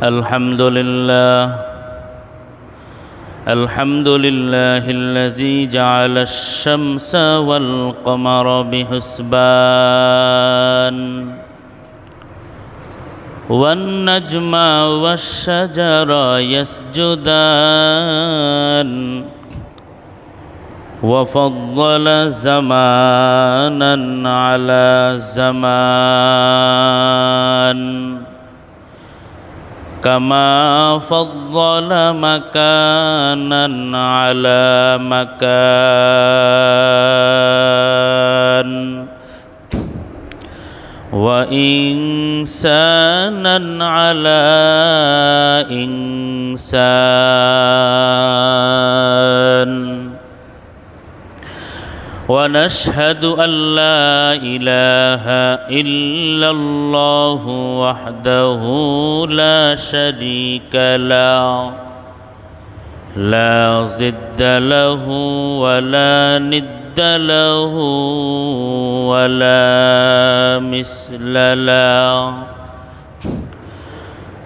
الحمد لله الذي جعل الشمس والقمر بحسبان والنجم والشجر يسجدان وفضل زمانا على زمان كما فضل مكانا على مكان وإنسانا على إنسان ونشهد أن لا إله إلا الله وحده لا شريك له لا ضد له ولا ند له ولا مثل له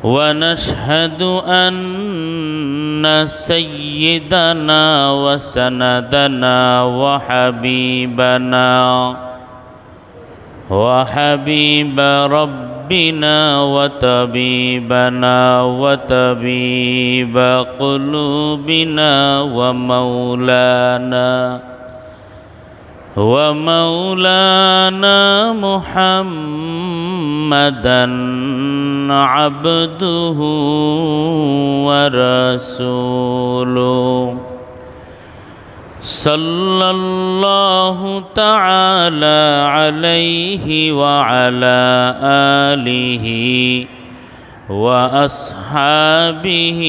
ونشهد أن سيدنا وسندنا وحبيب ربنا وطبيبنا وطبيب قلوبنا ومولانا محمدا عبده ورسوله صلى الله تعالى عليه وعلى آله وأصحابه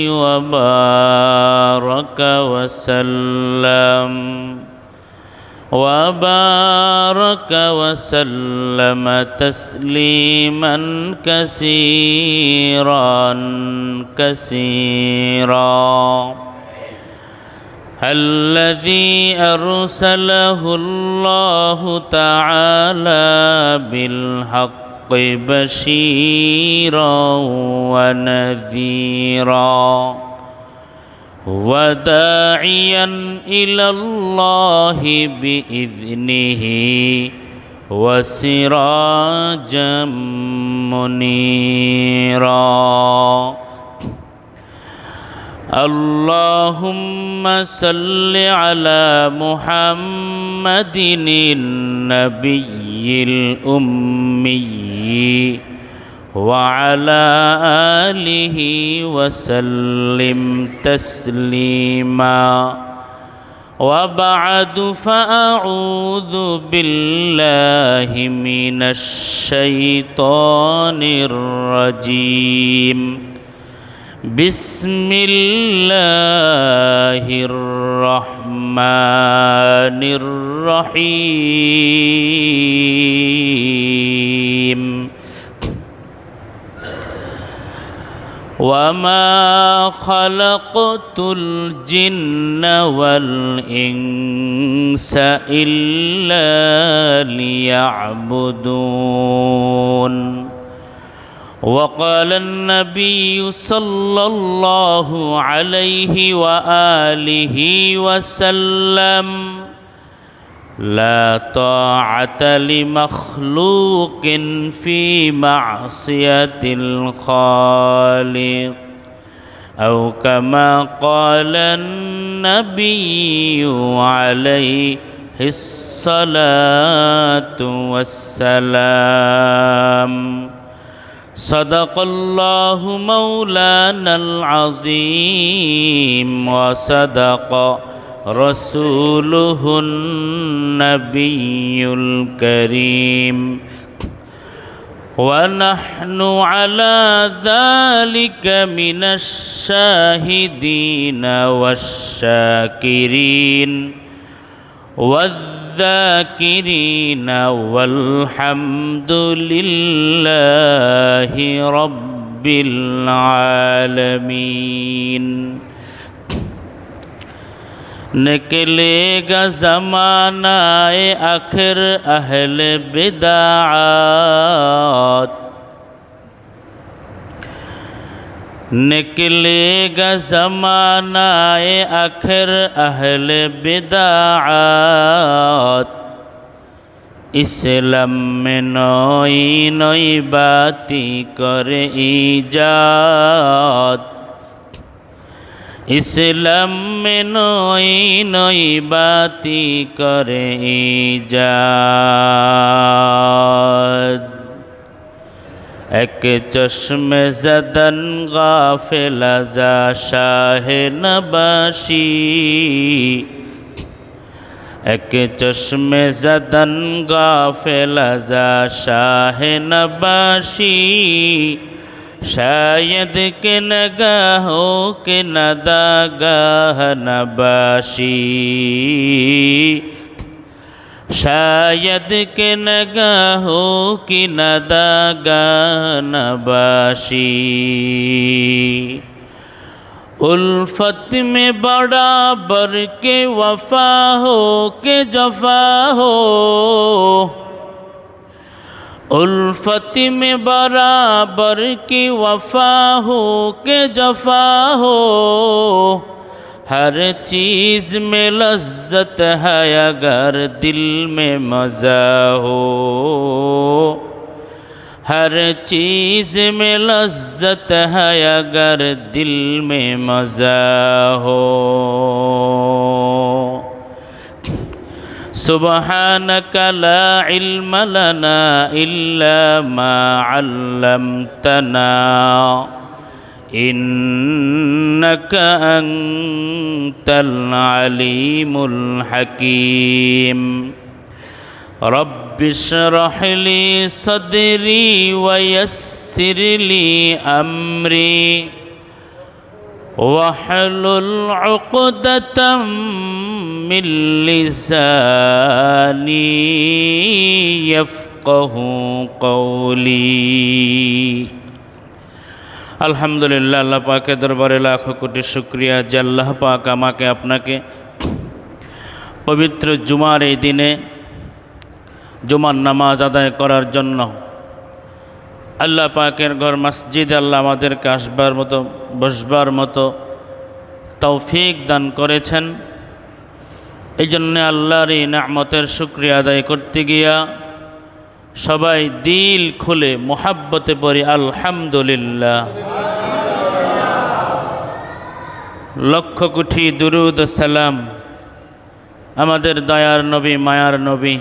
وبارك وسلم تسليما كثيرا الذي أرسله الله تعالى بالحق بشيرا ونذيرا وداعيا إلى الله بإذنه وسراجا منيرا اللهم صل على محمد النبي الأمي وعلى آله وسلم تسليما وبعد فأعوذ بالله من الشيطان الرجيم بسم الله الرحمن الرحيم وما خلقت الجن والإنس إلا ليعبدون وقال النبي صلى الله عليه وآله وسلم لا طاعة لمخلوق في معصية الخالق أو كما قال النبي عليه الصلاة والسلام صدق الله مولانا العظيم وصدق رسوله النبي الكريم ونحن على ذلك من الشاهدين والشاكرين والذاكرين والحمد لله رب العالمين निकलेगा ज़मानाए आखिर अहले बिदाअत निकलेगा ज़मानाए आखिर अहले बिदाअत, इस्लाम में नई नई बातें करे ईजाद, इस्लाम में नई नई बातें करे ईजाद। एक चश्मे ज़दन गाफिल ज़ा शाह नबाशी, एक चश्मे ज़दन गाफिल ज़ा शाह नबाशी, शायद के नगाहों के नदागाह नबाशी, शायद के नगाहों की नदागाह नबाशी। उल्फत में बराबर के वफा हो के जफा हो, उल्फत में बराबर की वफा हो के जफा हो, हर चीज़ में लज्जत है अगर दिल में मज़ा हो, हर चीज़ में लज्जत है अगर दिल में मज़ा हो। सुब्हानक ला इल्म लना इल्ला मा अल्लमतना, इन्नका अंतल अलीमुल हकीम। रब्बिश्रह ली सदरी वयस्सिर ली अम्री, वहलुल उक़दतम मिन लिसानी यफ़क़हू क़ौली। अल्हम्दुलिल्लाह, अल्लाह पाक के दरबारे लाखों कोटि शुक्रिया जे अल्लाह पाक आमाके आपनाके पवित्र जुमार এই দিনে जुमार नामाज आदाय करार जन्य আল্লাহ পাকের ঘর মসজিদে আল্লাহ আমাদেরকে আসবার মতো বসবার মতো তৌফিক দান করেছেন। এই জন্য আল্লাহর এই নিয়ামতের শুকরিয়া আদায় করতে গিয়া সবাই দিল খুলে মোহাব্বতে পড়ি আলহামদুলিল্লাহ। লক্ষ কোটি দুরুদ ও সালাম আমাদের দয়ার নবী, মায়ার নবী,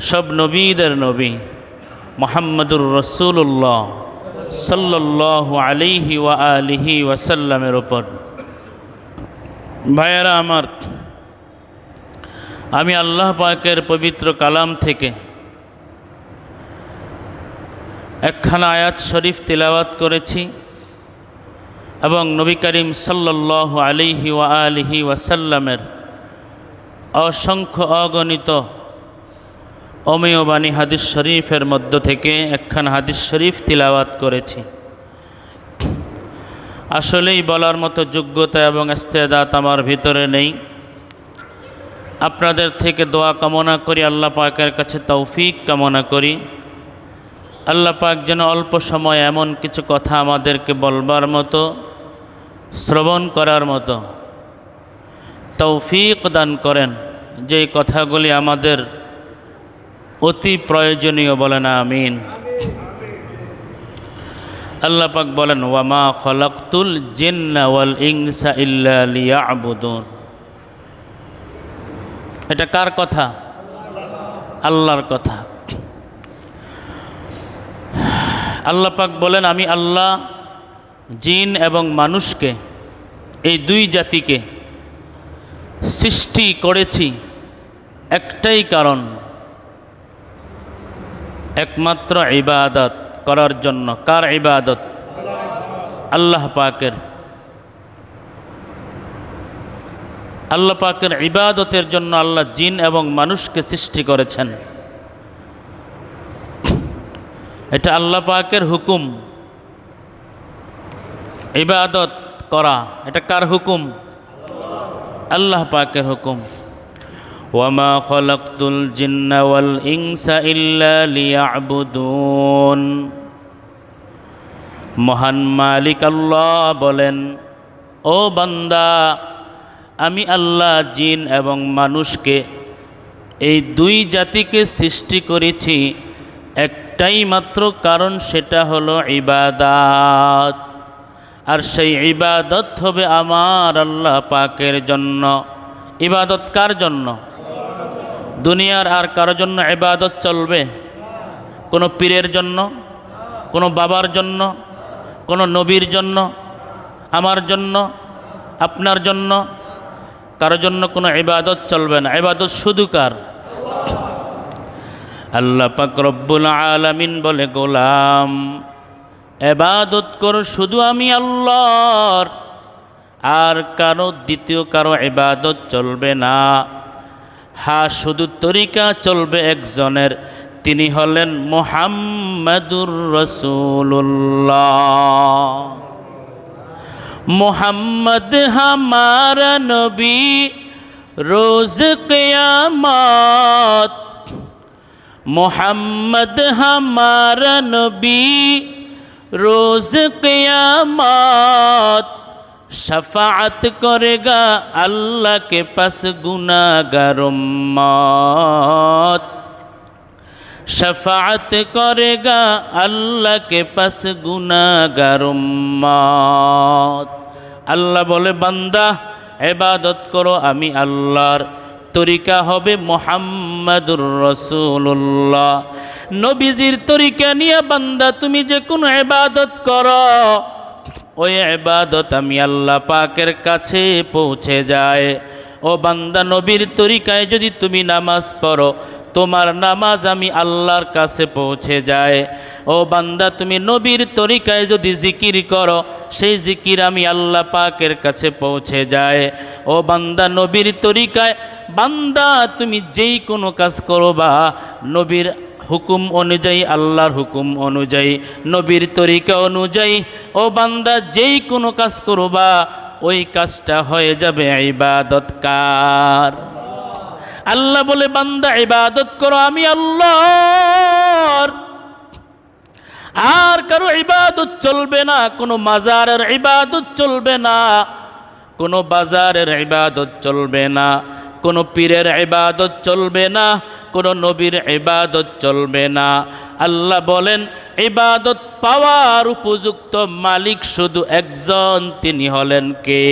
সব নবীদের নবী মুহাম্মদুর রাসূলুল্লাহ সাল্লাল্লাহু আলাইহি ওয়া আলিহি ওয়াসাল্লামের উপর। ভাইয়েরা আমার, আমি আল্লাহ পাকের পবিত্র কালাম থেকে একখানা আয়াত শরীফ তিলাওয়াত করেছি এবং নবী করিম সাল্লাল্লাহু আলাইহি ওয়া আলিহি ওয়াসাল্লামের অসংখ্য অগণিত অমেয় বাণী হাদিস শরীফের মধ্য থেকে একখানা হাদিস শরীফ তিলাওয়াত করেছি। আসলেই বলার মতো যোগ্যতা এবং ইস্তেদাত আমার ভিতরে নেই। আপনাদের থেকে দোয়া কামনা করি, আল্লাহ পাকের কাছে তৌফিক কামনা করি। আল্লাহ পাক যেন অল্প সময় এমন কিছু কথা আমাদেরকে বলবার মতো, শ্রবণ করার মতো তৌফিক দান করেন, যেই কথাগুলি আমাদের অতি প্রয়োজনীয়, বলেন আমিন। আল্লাহ পাক বলেন, ওয়ামা খলাকতুল জিন্না ওয়াল ইনসা ইল্লা লিয়াবুদুন। এটা কার কথা? আল্লাহর কথা। আল্লাহ পাক বলেন, আমি আল্লাহ জিন এবং মানুষকে, এই দুই জাতিকে সৃষ্টি করেছি একটাই কারণ, একমাত্র ইবাদত করার জন্য। কার ইবাদত? আল্লাহ পাকের। আল্লাহ পাকের ইবাদতের জন্য আল্লাহ জিন এবং মানুষকে সৃষ্টি করেছেন। এটা আল্লাহ পাকের হুকুম। ইবাদত করা এটা কার হুকুম? আল্লাহ পাকের হুকুম। ওয়ামা খলাকতুল জিন্না ওয়াল ইনসা ইল্লা লিয়াবুদুন। মহান মালিক আল্লাহ বলেন, ও বান্দা, আমি আল্লাহ জিন এবং মানুষকে এই দুই জাতিকে সৃষ্টি করেছি একটাই মাত্র কারণ, সেটা হলো ইবাদত। আর সেই ইবাদত হবে আমার আল্লাহ পাকের জন্য। ইবাদত কার জন্য? দুনিয়ার আর কারোর জন্য ইবাদত চলবে? কোনো পীরের জন্য, কোনো বাবার জন্য, কোনো নবীর জন্য, আমার জন্য, আপনার জন্য, কারোর জন্য কোনো ইবাদত চলবে না। ইবাদত শুধু কার? আল্লাহ পাক রব্বুল আলামিন বলে, গোলাম ইবাদত করো শুধু আমি আল্লাহর, আর কারো দ্বিতীয় কারো ইবাদত চলবে না। হ্যাঁ, শুধু তরিকা চলবে একজনের, তিনি হলেন মুহাম্মাদুর রাসূলুল্লাহ। মোহাম্মদ হামারা নবী রোজ কিয়ামত, মোহাম্মদ হামারা নবী রোজ কিয়ামত, शफाअत करेगा अल्लाह के पास गुनाहगार उम्मत, शफाअत करेगा अल्लाह के पास गुनाहगार उम्मत। अल्लाह बोले, बंदा इबादत करो आमी अल्लाहर, तरीका होबे मुहम्मदुर रसूलुल्लाह। नबीजिर तरीका निये बंदा तुमी जे कोनो इबादत करो, ওই ইবাদত আমি আল্লাহ পাকের কাছে পৌঁছে যায়। ও বান্দা, নবীর তরিকায় যদি তুমি নামাজ পড়ো, তোমার নামাজ আমি আল্লাহর কাছে পৌঁছে যায়। ও বান্দা, তুমি নবীর তরিকায় যদি জিকির করো, সেই জিকির আমি আল্লাহ পাকের কাছে পৌঁছে যায়। ও বান্দা, নবীর তরিকায় বান্দা তুমি যেই কোনো কাজ করবা, নবীর হুকুম অনুযায়ী, আল্লাহর হুকুম অনুযায়ী, নবীর তরিকা অনুযায়ী ও বান্দা যেই কোনো কাজ করবা, ওই কাজটা হয়ে যাবে ইবাদতকার। আল্লাহ বলে, বান্দা ইবাদত করো আমি আল্লাহর, আর কারো ইবাদত চলবে না। কোনো মাজারের ইবাদত চলবে না, কোনো বাজারের ইবাদত চলবে না, কোনো পীরের ইবাদত চলবে না, কোনো নবীর ইবাদত চলবে না। আল্লাহ বলেন, ইবাদত পাওয়ার উপযুক্ত মালিক শুধু একজন, তিনি হলেন কে?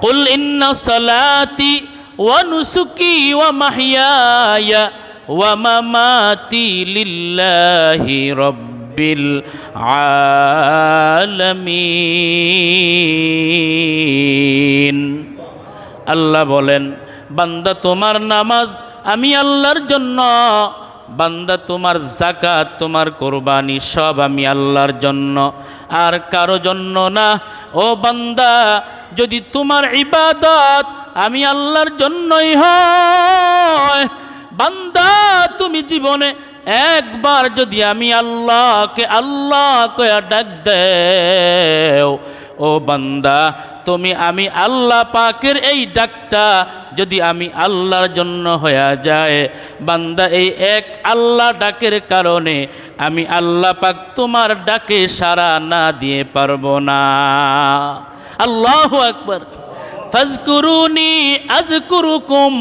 কুল ইন্না সালাতি ওয়া নুসুকি ওয়া মাহইয়ায়া ওয়া মামাতি লিল্লাহি রাব্বিল আলামিন। আল্লাহ বলেন, বান্দা তোমার নামাজ আমি আল্লাহর জন্য, বান্দা তোমার যাকাত, তোমার কোরবানি সব আমি আল্লাহর জন্য, আর কারো জন্য না। ও বান্দা, যদি তোমার ইবাদত আমি আল্লাহর জন্যই হয়, বান্দা তুমি জীবনে একবার যদি আমি আল্লাহকে আল্লাহ কয়া ডাক দেও, ও বান্দা তুমি আমি আল্লাহ পাকের এই ডাকটা যদি আমি আল্লাহর জন্য হয়ে যায়, বান্দা এই এক আল্লাহ ডাকের কারণে আমি আল্লাহ পাক তোমার ডাকে সাড়া না দিয়ে পারবো না। আল্লাহু আকবার। ফাজকুরুনি আযকুরুকুম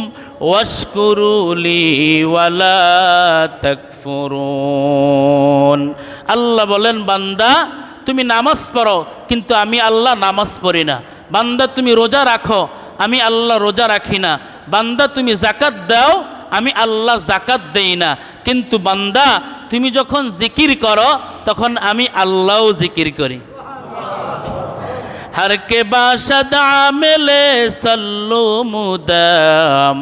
ওয়াশকুরুলি ওয়ালা তাকফুরুন। আল্লাহ বলেন, বান্দা তুমি নামাজ পড়ো, কিন্তু আমি আল্লাহ নামাজ পড়ি না। বান্দা তুমি রোজা রাখো, আমি আল্লাহ রোজা রাখি না। বান্দা তুমি যাকাত দাও, আমি আল্লাহ যাকাত দেই না। কিন্তু বান্দা তুমি যখন জিকির করো, তখন আমি আল্লাহও জিকির করি। हर के बाशद आमिले सल्लु मुदाम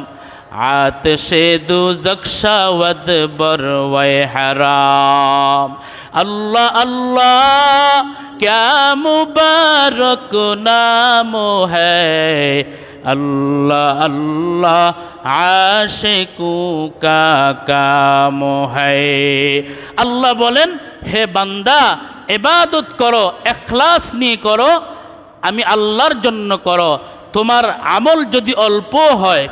आतशे दोज़ख शावद बरवे हराम। अल्लाह अल्लाह क्या मुबारक नाम है, अल्लाह अल्लाह आशिकों का काम है। अल्लाह बोलेन, हे बंदा इबादत करो, इखलास नहीं करो, আমি আল্লাহর জন্য করো। তোমার আমল যদি অল্প হয়,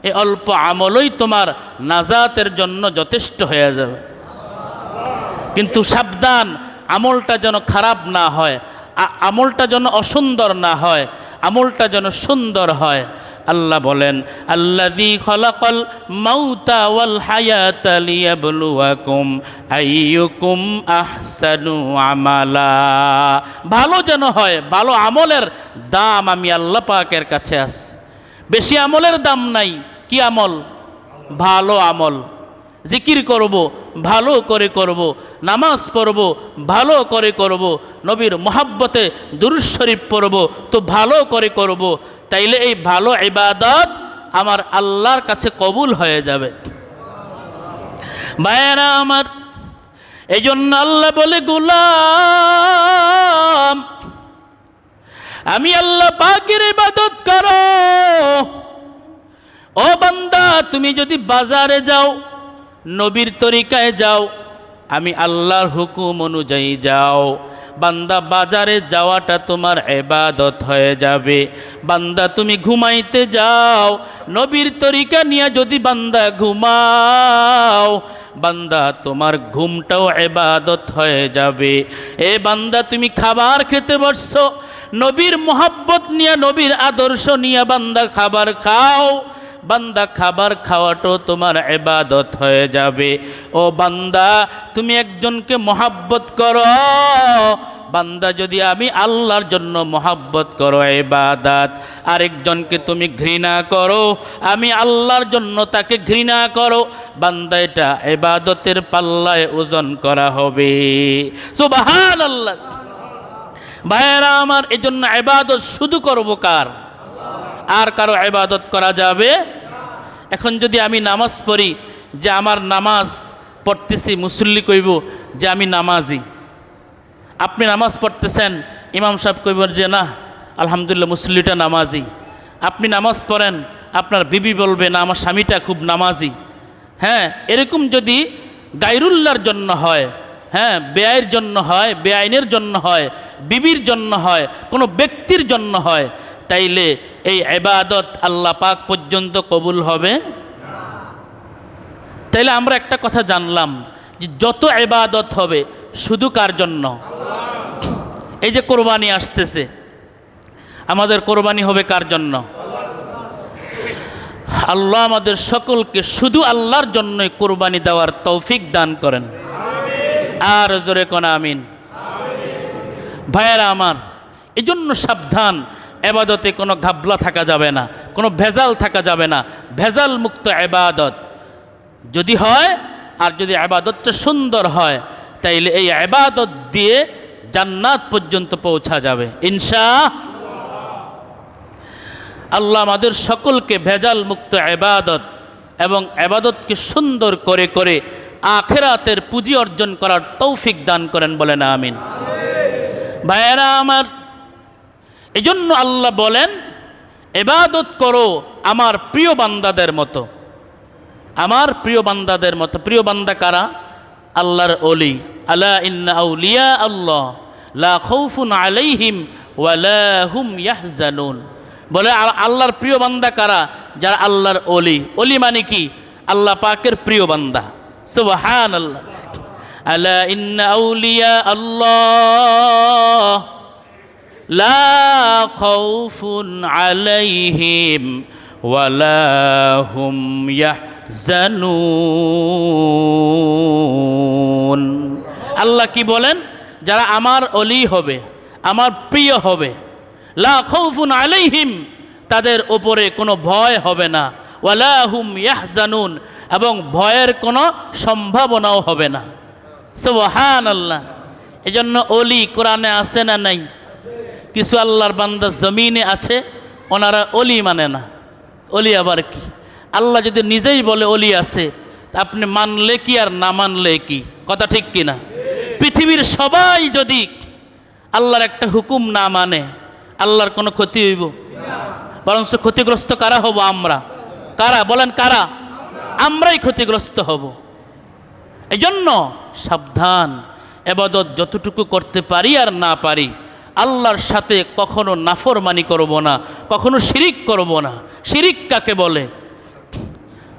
এই অল্প আমলই তোমার নাজাতের জন্য যথেষ্ট হয়ে যাবে। কিন্তু সাবধান, আমলটা যেন খারাপ না হয়, আমলটা যেন অসুন্দর না হয়, আমলটা যেন সুন্দর হয়। আল্লাহ বলেন, আল্লাযী খালাকাল মাউতা ওয়াল হায়াতা লিয়াবলুয়াকুম আইয়ুকুম আহসানু আমালা। ভালো যেন হয়, ভালো আমলের দাম আমি আল্লাহ পাকের কাছে আছে। বেশি আমলের দাম নাই। কি আমল? ভালো আমল। জিকির করব, ভালো করে করব, নামাজ পড়ব, ভালো করে করব, নবীর মোহাব্বতে দুরূদ শরীফ পড়ব, তো ভালো করে করব। তাইলে এই ভালো ইবাদত আমার আল্লাহর কাছে কবুল হয়ে যাবে। ভাইয়েরা আমার, এই জন্য আল্লাহ বলে, গোলাম আমি আল্লাহ পাকের ইবাদত করো। ও বান্দা, তুমি যদি বাজারে যাও, নবীর তরিকায় যাও, আমি আল্লাহর হুকুম অনুযায়ী যাও, বান্দা বাজারে যাওয়াটা তোমার ইবাদত হয়ে যাবে। বান্দা তুমি ঘুমাইতে যাও, নবীর তরিকা নিয়ে যদি বান্দা ঘুমাও, বান্দা তোমার ঘুমটাও ইবাদত হয়ে যাবে। এ বান্দা তুমি খাবার খেতে বসছো, নবীর মোহাব্বত নিয়ে, নবীর আদর্শ নিয়ে বান্দা খাবার খাও, বান্দা খাবার খাওয়াটাও তোমার ইবাদত হয়ে যাবে। ও বান্দা, তুমি একজনকে মোহাব্বত করো, বান্দা যদি আমি আল্লাহর জন্য মোহাব্বত করো ইবাদত, আরেকজনকে তুমি ঘৃণা করো, আমি আল্লাহর জন্য তাকে ঘৃণা করো, বান্দা এটা ইবাদতের পাল্লায় ওজন করা হবে। সুবহানাল্লাহ। ভাইয়েরা আমার, এই জন্য ইবাদত শুধু করবো কার? আর কারো ইবাদত করা যাবে? এখন যদি আমি নামাজ পড়ি, যে আমার নামাজ পড়তেছি, মুসল্লি কইব যে আমি নামাজি। আপনি নামাজ পড়তেছেন, ইমাম সাহেব কইব যে না আলহামদুলিল্লাহ মুসল্লিটা নামাজি। আপনি নামাজ পড়েন, আপনার বিবি বলবে না আমার স্বামীটা খুব নামাজি। হ্যাঁ, এরকম যদি গায়রুল্লাহর জন্য হয়, হ্যাঁ বেআইনের জন্য হয়, বেআইনের জন্য হয়, বিবির জন্য হয়, কোনো ব্যক্তির জন্য হয়, তাইলে এই ইবাদত আল্লাহ পাক পর্যন্ত কবুল হবে? তাইলে আমরা একটা কথা জানলাম যে যত ইবাদত হবে শুধু কার জন্য? এই যে কোরবানি আসতেছে, আমাদের কোরবানি হবে কার জন্য? আল্লাহ আমাদের সকলকে শুধু আল্লাহর জন্যই কোরবানি দেওয়ার তৌফিক দান করেন। আর জোরে কোন আমিন। ভাইয়েরা আমার, এই জন্য সাবধান, ইবাদতে কোনো ঘাবলা থাকা যাবে না, কোনো ভেজাল থাকা যাবে না। ভেজাল মুক্ত ইবাদত যদি হয়, আর যদি ইবাদতটা সুন্দর হয়, তাইলে এই ইবাদত দিয়ে জান্নাত পর্যন্ত পৌঁছা যাবে ইনশাআল্লাহ। আল্লাহ আমাদের সকলকে ভেজাল মুক্ত ইবাদত এবং ইবাদতকে সুন্দর করে করে আখিরাতের পুঁজি অর্জন করার তৌফিক দান করেন, বলেন আমিন। ভাইয়েরা আমার, এই জন্য আল্লাহ বলেন ইবাদত করো আমার প্রিয় বান্দাদের মতো। আমার প্রিয় বান্দাদের মতো। প্রিয় বান্দা কারা? আল্লাহর ওলি। আলা ইন্না আউলিয়া আল্লাহ লা খাউফুন আলাইহিম ওয়া লা হুম ইয়াহজানুন। বলে আল্লাহর প্রিয় বান্দা কারা? যারা আল্লাহর ওলি। ওলি মানে কি? আল্লাহ পাকের প্রিয় বান্দা। সুবহানাল্লাহ। আলা ইন্না আউলিয়া আল্লাহ লা খাউফুন আলাইহিম ওয়া লা হুম ইয়াহজানুন। আল্লাহ কি বলেন? যারা আমার ওলি হবে, আমার প্রিয় হবে, লা খাউফুন আলাইহিম, তাদের উপরে কোনো ভয় হবে না, ওয়া লা হুম ইয়াহজানুন, এবং ভয়ের কোনো সম্ভাবনাও হবে না। সুবহানাল্লাহ। এজন্য ওলি কোরআনে আছে না নাই? কিছু আল্লাহর বান্দা জমিনে আছে, ওনারা ওলি মানে না। ওলি আবার কি? আল্লাহ যদি নিজেই বলে ওলি আছে, আপনি মানলে কি আর না মানলে কি? কথা ঠিক কি না? পৃথিবীর সবাই যদি আল্লাহর একটা হুকুম না মানে, আল্লাহর কোনো ক্ষতি হইব? বরঞ্চ ক্ষতিগ্রস্ত কারা হব? আমরা। কারা বলেন? কারা? আমরাই ক্ষতিগ্রস্ত হব। এই জন্য সাবধান, ইবাদত যতটুকু করতে পারি আর না পারি, আল্লাহর সাথে কখনো নাফরমানি করব না, কখনো শিরিক করব না। শিরিক কাকে বলে?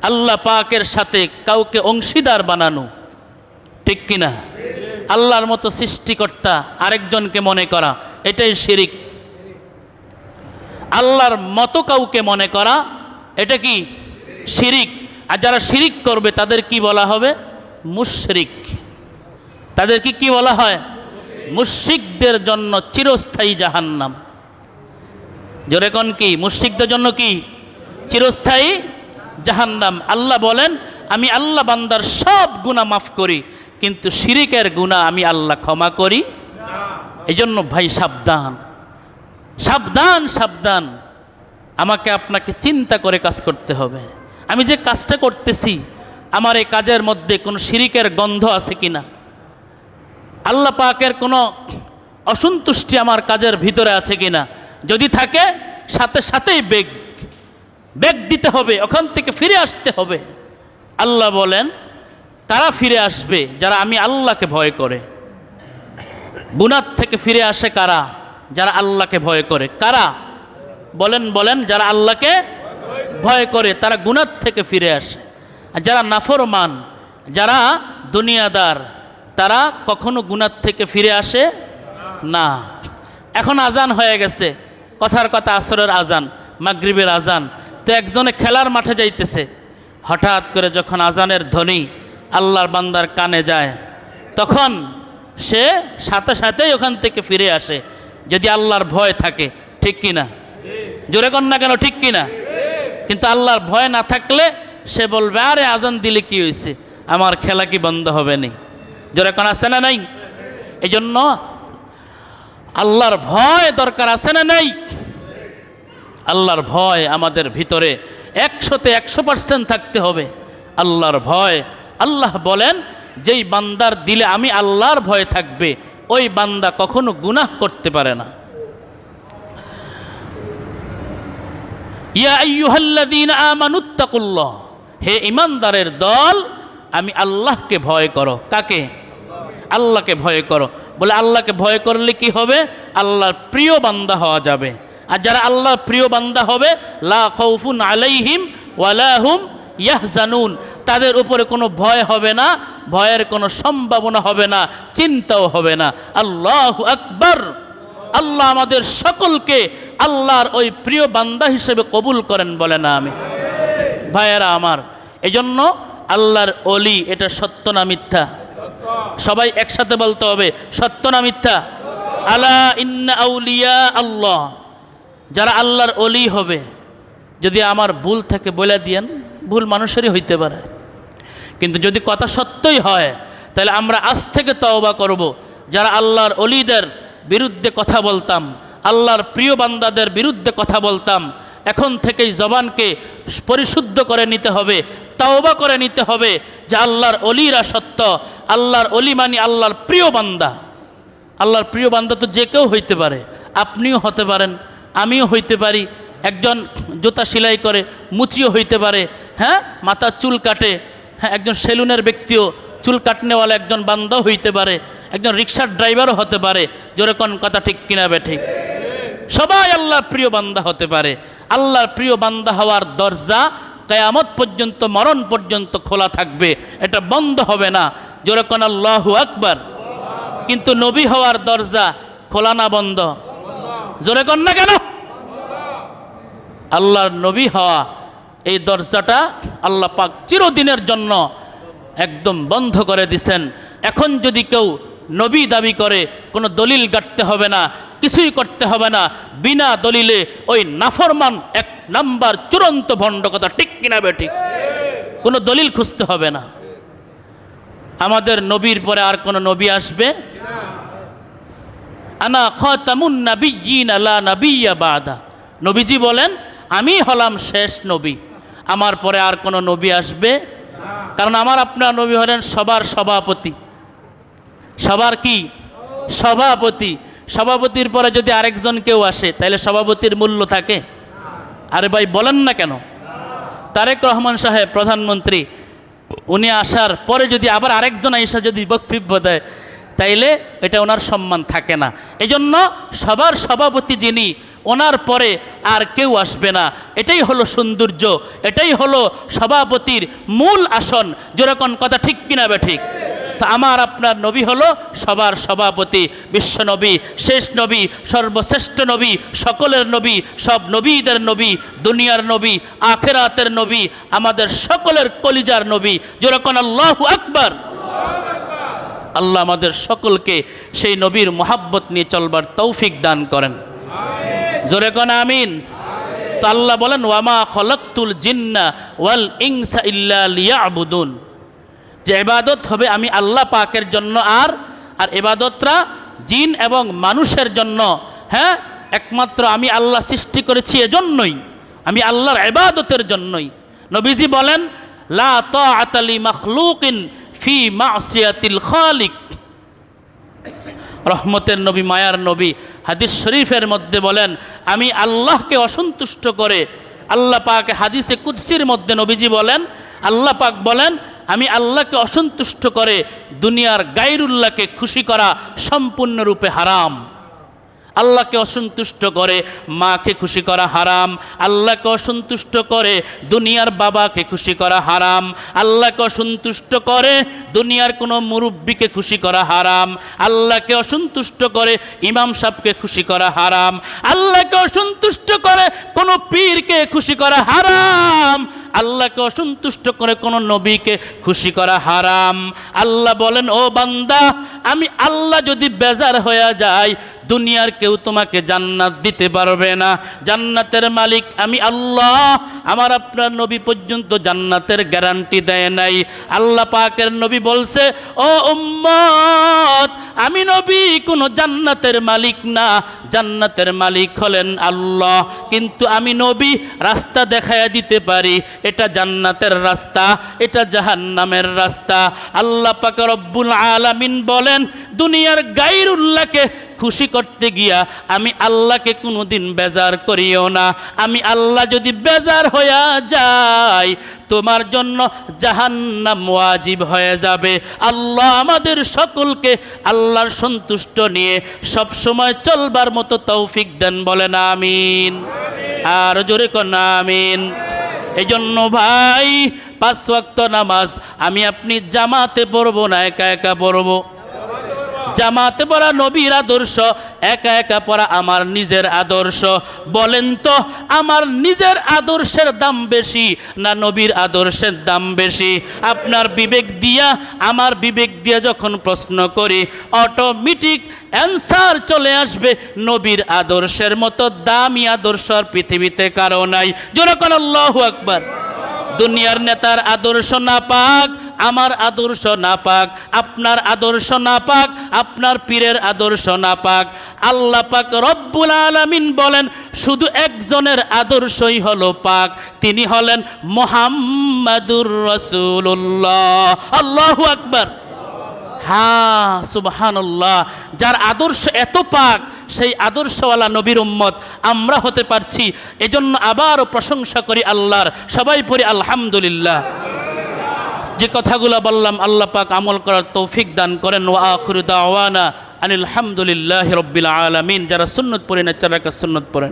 আল্লাহ পাকের সাথে কাউকে অংশীদার বানানো, ঠিক কিনা? আল্লাহর মতো সৃষ্টিকর্তা আরেকজনকে মনে করা, এটাই শিরিক। আল্লাহর মতো কাউকে মনে করা, এটা কি শিরিক। আর যারা শিরিক করবে তাদের কি বলা হবে? মুশরিক। তাদের কি বলা হয়? মুশরিকদের জন্য চিরস্থায়ী জাহান্নাম। জোরে কোন কি? মুশরিকদের জন্য কি? চিরস্থায়ী জাহান্নাম। আল্লাহ বলেন, আমি আল্লাহ বান্দার সব গুনাহ মাফ করি, কিন্তু শিরিকের গুনাহ আমি আল্লাহ ক্ষমা করি। এই জন্য ভাই সাবধান, সাবধান, সাবধান। আমাকে আপনাকে চিন্তা করে কাজ করতে হবে। আমি যে কাজটা করতেছি, আমার এই কাজের মধ্যে কোনো শিরিকের গন্ধ আছে কিনা, আল্লাহ পাকের কোনো অসন্তুষ্টি আমার কাজের ভিতরে আছে কিনা। যদি থাকে, সাথে সাথেই বেগ দিতে হবে, ওখান থেকে ফিরে আসতে হবে। আল্লাহ বলেন, তারা ফিরে আসবে যারা আমি আল্লাহকে ভয় করে। গুনাহ থেকে ফিরে আসে কারা? যারা আল্লাহকে ভয় করে। কারা? বলেন, যারা আল্লাহকে ভয় করে তারা গুনাহ থেকে ফিরে আসে। আর যারা নাফরমান, যারা দুনিয়াদার, তারা কখনো গুনাহ থেকে ফিরে আসে না। এখন আজান হয়ে গেছে, কথার কথা আসরের আজান, মাগরিবের আজান। তো একজনে খেলার মাঠে যাইতেছে, হঠাৎ করে যখন আজানের ধ্বনি আল্লাহর বান্দার কানে যায়, তখন সে সাথে সাথেই ওখান থেকে ফিরে আসে, যদি আল্লাহর ভয় থাকে। ঠিক কিনা? জোরে কন না কেন, ঠিক কিনা? কিন্তু আল্লাহর ভয় না থাকলে সে বলবে, আরে আজান দিলে কি হয়েছে, আমার খেলা কি বন্ধ হবে না? জোরে কন আছে না নাই? এই জন্য আল্লাহর ভয় দরকার আছে না নাই? আল্লাহর ভয় আমাদের ভিতরে 100-তে 100% থাকতে হবে। আল্লাহর ভয়। আল্লাহ বলেন, যেই বান্দার দিলে আমি আল্লাহর ভয় থাকবে, ওই বান্দা কখনো গুনাহ করতে পারে না। ইয়া আইয়ুহাল্লাযীনা আমানুত্তাকুল্লাহ, হে ঈমানদারের দল, আমি আল্লাহকে ভয় করো। কাকে? আল্লাহকে ভয় করো। বলে আল্লাহকে ভয় করলে কি হবে? আল্লাহর প্রিয় বান্দা হওয়া যাবে। আর যারা আল্লাহর প্রিয় বান্দা হবে, লা খাউফুন আলাইহিম ওয়ালা হুম ইয়াহজানুন, তাদের উপরে কোনো ভয় হবে না, ভয়ের কোনো সম্ভাবনা হবে না, চিন্তাও হবে না। আল্লাহু আকবার। আল্লাহ আমাদের সকলকে আল্লাহর ওই প্রিয় বান্দা হিসেবে কবুল করেন, বলে না আমি। ভাইয়েরা আমার, এজন্য আল্লাহর ওলি, এটা সত্য না মিথ্যা? সবাই একসাথে বলতে হবে, সত্য না মিথ্যা? আলা ইন্না আউলিয়া আল্লাহ, যারা আল্লাহর ওলি হবে। যদি আমার ভুল থেকে বলে দিয়েন, ভুল মানুষেরই হইতে পারে, কিন্তু যদি কথা সত্যই হয়, তাহলে আমরা আজ থেকে তওবা করব। যারা আল্লাহর ওলিদের বিরুদ্ধে কথা বলতাম, আল্লাহর প্রিয় বান্দাদের বিরুদ্ধে কথা বলতাম, এখন থেকেই জবানকে পরিশুদ্ধ করে নিতে হবে, তওবা করে নিতে হবে যে আল্লাহর ওলিরা সত্য। আল্লাহর ওলি মানে আল্লাহর প্রিয় বান্দা। আল্লাহর প্রিয় বান্দা তো যে কেউ হইতে পারে, আপনিও হতে পারেন, আমিও হইতে পারি। একজন জুতা সেলাই করে মুচিও হইতে পারে, হ্যাঁ, মাথার চুল কাটে, হ্যাঁ, একজন সেলুনের ব্যক্তিও, চুল কাটনেওয়ালা একজন বান্দাও হইতে পারে, একজন রিক্সার ড্রাইভারও হতে পারে। যেরকম কথা ঠিক কিনা বে ঠিক? সবাই আল্লাহর প্রিয় বান্দা হতে পারে। আল্লাহর প্রিয় বান্দা হওয়ার দরজা কিয়ামত পর্যন্ত, মরণ পর্যন্ত খোলা থাকবে, এটা বন্ধ হবে না। যেরকম আল্লাহু আকবার। কিন্তু নবী হওয়ার দরজা খোলা না বন্ধ? জোরে কন না কেন? আল্লাহর নবী হওয়া, এই দরজাটা আল্লাহ পাক চিরদিনের জন্য একদম বন্ধ করে দিছেন। এখন যদি কেউ নবী দাবি করে, কোনো দলিল গাঁটতে হবে না, কিছুই করতে হবে না, বিনা দলিলে ওই নাফরমান 1 নাম্বার চূড়ান্ত ভণ্ড। কথা ঠিক কিনা বে ঠিক? কোনো দলিল খুঁজতে হবে না। আমাদের নবীর পরে আর কোনো নবী আসবে? আনা খাতামুন নাবিয়্যিন লা নাবিয়্যা বাদা। নবীজি বলেন, আমি হলাম শেষ নবী, আমার পরে আর কোনো নবী আসবে? কারণ আমার আপনার নবী হলেন সবার সভাপতি। সবার কি? সভাপতি। সভাপতির পরে যদি আরেকজন কেউ আসে, তাহলে সভাপতির মূল্য থাকে? আরে ভাই বলেন না কেন? তারেক রহমান সাহেব প্রধানমন্ত্রী, উনি আসার পরে যদি আবার আরেকজন আইসা যদি বক্তব্য দেয়, তাইলে এটা ওনার সম্মান থাকে না। এজন্য সবার সভাপতি যিনি, ওনার পরে আর কেউ আসবে না। এটাই হলো সৌন্দর্য, এটাই হলো সভাপতির মূল আসন। যেরকম কথা ঠিক কিনা বে ঠিক? তো আমার আপনার নবী হলো সবার সভাপতি, বিশ্ব নবী, শেষ নবী, সর্বশ্রেষ্ঠ নবী, সকলের নবী, সব নবীদের নবী, দুনিয়ার নবী, আখেরাতের নবী, আমাদের সকলের কলিজার নবী। যেরকম আল্লাহু আকবার। আল্লাহ আমাদের সকলকে সেই নবীর মোহাব্বত নিয়ে চলবার তৌফিক দান করেন। জোরে কোন আমিন। তো আল্লাহ বলেন ওয়ামা খলাকতুল জিন্না ওয়াল ইনসা ইল্লা লিয়াবুদুন, যে ইবাদত হবে আমি আল্লাহ পাকের জন্য, আর ইবাদতরা জিন এবং মানুষের জন্য। হ্যাঁ, একমাত্র আমি আল্লাহ সৃষ্টি করেছি এজন্যই, আমি আল্লাহর ইবাদতের জন্যই। নবীজি বলেন লা তাআতা লি মাখলুকিন ফি মাসিয়াতিল খালিক। রহমতের নবী, মায়ার নবী হাদিস শরীফের মধ্যে বলেন আমি আল্লাহকে অসন্তুষ্ট করে, আল্লাহ পাক হাদিসে কুদসির মধ্যে নবীজি বলেন, আল্লাহ পাক বলেন আমি আল্লাহকে অসন্তুষ্ট করে দুনিয়ার গায়রুল্লাহকে খুশি করা সম্পূর্ণরূপে হারাম। আল্লাহকে অসন্তুষ্ট করে মাকে খুশি করা হারাম, আল্লাহকে অসন্তুষ্ট করে দুনিয়ার বাবাকে খুশি করা হারাম, আল্লাহকে অসন্তুষ্ট করে দুনিয়ার কোনো মুরব্বিকে খুশি করা হারাম, আল্লাহকে অসন্তুষ্ট করে ইমাম সাহেবকে খুশি করা হারাম, আল্লাহকে অসন্তুষ্ট করে কোনো পীরকে খুশি করা হারাম, আল্লাহকে অসন্তুষ্ট করে কোনো নবীকে খুশি করা হারাম। আল্লাহ বলেন ও বান্দা, আমি আল্লাহ যদি বেজার হয়ে যায় দুনিয়ার কেউ তোমাকে জান্নাত দিতে পারবে না। জান্নাতের মালিক আমি আল্লাহ, আমার আপনার নবী পর্যন্ত জান্নাতের গ্যারান্টি দেয় নাই। আল্লাহ পাকের নবী বলছে ও উম্মত, আমি নবী কোনো জান্নাতের মালিক না, জান্নাতের মালিক হলেন আল্লাহ, কিন্তু আমি নবী রাস্তা দেখায়া দিতে পারি, এটা জান্নাতের রাস্তা, এটা জাহান্নামের রাস্তা। আল্লাহ পাক রব্বুল আলামিন বলেন দুনিয়ার গায়রুল্লাহকে খুশি করতে গিয়া আমি আল্লাহকে কোনোদিন বেজার করিও না। আমি আল্লাহ যদি বেজার হইয়া যাই তোমার জন্য জাহান্নাম ওয়াজিব হয়ে যাবে। আল্লাহ আমাদের সকলকে আল্লাহর সন্তুষ্ট নিয়ে সব সময় চলবার মতো তৌফিক দেন, বলেন আমিন। আর জোরে কোন আমিন। এই জন্য ভাই 5 ওয়াক্ত নামাজ আমি আপনি জামাতে পড়বো না, একা একা পড়বো। জামাতে পড়া নবীর আদর্শ, একা একা পড়া আমার নিজের আদর্শ। বলেন তো আমার নিজের আদর্শের দাম বেশি না নবীর আদর্শের দাম বেশি? আপনার বিবেক দিয়া আমার বিবেক দিয়া যখন প্রশ্ন করি অটোমেটিক অ্যান্সার চলে আসবে নবীর আদর্শের মতো দামি আদর্শ আর পৃথিবীতে কারো নাই। জোরে কোন আল্লাহু আকবার। দুনিয়ার নেতার আদর্শ নাপাক, আমার আদর্শ নাপাক, আপনার আদর্শ নাপাক, আপনার পীরের আদর্শ নাপাক। আল্লাহ পাক রব্বুল আলামিন বলেন শুধু একজনের আদর্শই হলো পাক, তিনি হলেন মুহাম্মাদুর রাসূলুল্লাহ। আল্লাহু আকবার। হ্যাঁ সুবহানাল্লাহ। যার আদর্শ এত পাক সেই আদর্শওয়ালা নবীর উম্মত আমরা হতে পারছি, এজন্য আবারও প্রশংসা করি আল্লাহর। সবাই পড়ি আলহামদুলিল্লাহ। যে কথাগুলো বললাম আল্লাহ পাক আমল করার তৌফিক দান করেন। ওয়া আখিরু দাওয়ানা আনিল হামদুলিল্লাহি রাব্বিল আলামিন। যারা সুন্নত পড়েন 4 রাকাত সুন্নত পড়েন।